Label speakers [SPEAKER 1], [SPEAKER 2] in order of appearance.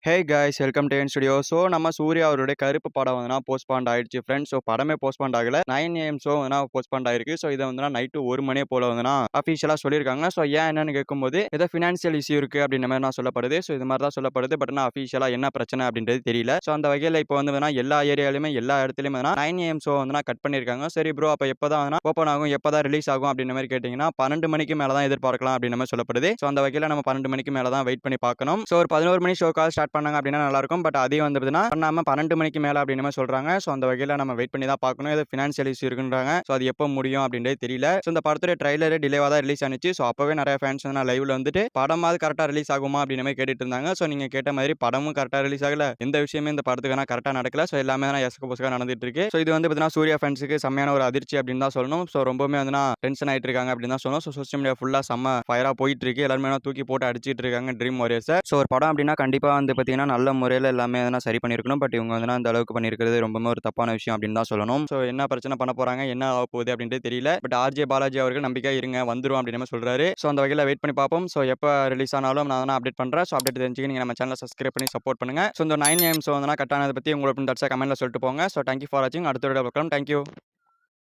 [SPEAKER 1] Hey guys welcome to N studio. So நம்ம சூர்யா அவருடைய கருப்பு படம் வந்து போஸ்ட்பாண்ட் ஆயிடுச்சு ஃப்ரெண்ட்ஸ். ஸோ படமே போஸ்ட்பாண்ட் ஆகல. 9 AM ஷோ வந்து போஸ்ட்பாண்ட் ஆயிருக்கு. ஸோ இதை வந்து நைட்டு 1 மணியே போல வந்து அஃபீஷியலாக சொல்லியிருக்காங்க. ஸோ ஏன் என்னன்னு கேட்கும்போது ஏதோ ஃபினான்ஷியல் இஷ்யூ இருக்கு அப்படின்ற மாதிரி நான் சொல்லப்படுது. ஸோ இது மாதிரி தான் சொல்லப்படுது. பட் நான் அஃபீஷியலாக என்ன பிரச்சனை அப்படின்றது தெரியல. ஸோ அந்த வகையில் இப்போ வந்து எல்லா ஏரியாலுமே எல்லா இடத்துலையுமே 9 AM ஷோ வந்து கட் பண்ணியிருக்காங்க. சரி ப்ரோ, அப்போ எப்போ தான் ஓப்பன் ஆகும், எப்போ தான் ரிலீஸ் ஆகும் அப்படின்ற மாதிரி கேட்டிங்கன்னா 12 மணிக்கு மேலே தான் எதிர்பார்க்கலாம் அப்படின்ற மாதிரி சொல்லப்படுது. ஸோ அந்த வகையில் நம்ம 12 மணிக்கு மேலே தான் வெயிட் பண்ணி பார்க்கணும். ஸோ ஒரு 11 மணி ஷோக்காக ஸ்டார்ட் பண்ணாங்க அப்படின்னா நல்லா இருக்கும். பட் அதையும் வந்து பண்ணாம 12 மணிக்கு மேல அப்படின்னு மாதிரி சொல்றாங்க. ஸோ அந்த வகையில் நம்ம வெயிட் பண்ணி தான் பார்க்கணும். ஏதோ ஃபினான்ஷியல் இஷ்யூ இருக்குன்றாங்க. ஸோ அது எப்போ முடியும் அப்படின்றது தெரியல. ஸோ இந்த படத்துடைய ட்ரைலரே டிலேவாக தான் ரிலீஸ் ஆனிச்சு. ஸோ அப்பவே நிறைய ஃபேன்ஸ் வந்து லைவ்ல வந்துட்டு படமாவது கரெக்டாக ரிலீஸ் ஆகுமா அப்படின்னு மாதிரி கேட்டுட்டு இருந்தாங்க. ஸோ நீங்க கேட்ட மாதிரி படமும் கரெக்டாக ரிலீஸ் ஆகல, எந்த விஷயமே இந்த படத்துக்கான கரெக்டாக நடக்கல. ஸோ எல்லாமே எசக்க பொசக்கா நடந்துட்டு இருக்கு. ஸோ இது வந்து பார்த்தீங்கன்னா சூர்யா ஃபேன்ஸுக்கு செம்மையான ஒரு அதிர்ச்சி அப்படின்னு தான் சொல்லணும். ஸோ ரொம்பவே வந்து டென்ஷன் ஆயிட்டு இருக்காங்க அப்படின்னு தான் சொல்லணும். ஸோ சோஷியல் மீடியா ஃபுல்லாக செம்ம ஃபயரா போயிட்டு இருக்கு. எல்லாருமே தூக்கி போட்டு அடிச்சிட்டு இருக்காங்க ட்ரீம் வாரியர்ஸ். ஸோ ஒரு படம் அப்படின்னா கண்டிப்பாக வந்து பார்த்தீங்கன்னா நல்ல முறையில் எல்லாமே சரி பண்ணியிருக்கணும். பட் இவங்க வந்து அந்த அளவுக்கு பண்ணியிருக்கிறது ரொம்பவே ஒரு தப்பான விஷயம் அப்படின்னு தான் சொல்லணும். ஸோ என்ன பிரச்சனை பண்ண போறாங்க, என்ன ஆக போகுது அப்படின்றது தெரியல. பட் ஆர்ஜே பாலாஜி அவர்கள் நம்பிக்கை இருங்க, வந்துரும் அப்படின்னு சொல்றாரு. ஸோ அந்த வகையில் வெயிட் பண்ணி பார்ப்போம். ஸோ எப்போ ரிலீஸ் ஆனாலும் நான் அப்டேட் பண்றேன். ஸோ அப்டேட் தெரிஞ்சுக்க நீங்க நம்ம சேனலை சப்ஸ்கிரைப் பண்ணி சப்போர்ட் பண்ணுங்க. ஸோ இந்த 9 AM ஷோ கட் ஆனதை பத்தி உங்களோட கமெண்ட்ல சொல்லிட்டு போங்க. ஸோ தேங்க்யூ ஃபார் வாட்சிங். அடுத்த வீடியோ பார்க்கலாம். தேங்க்யூ.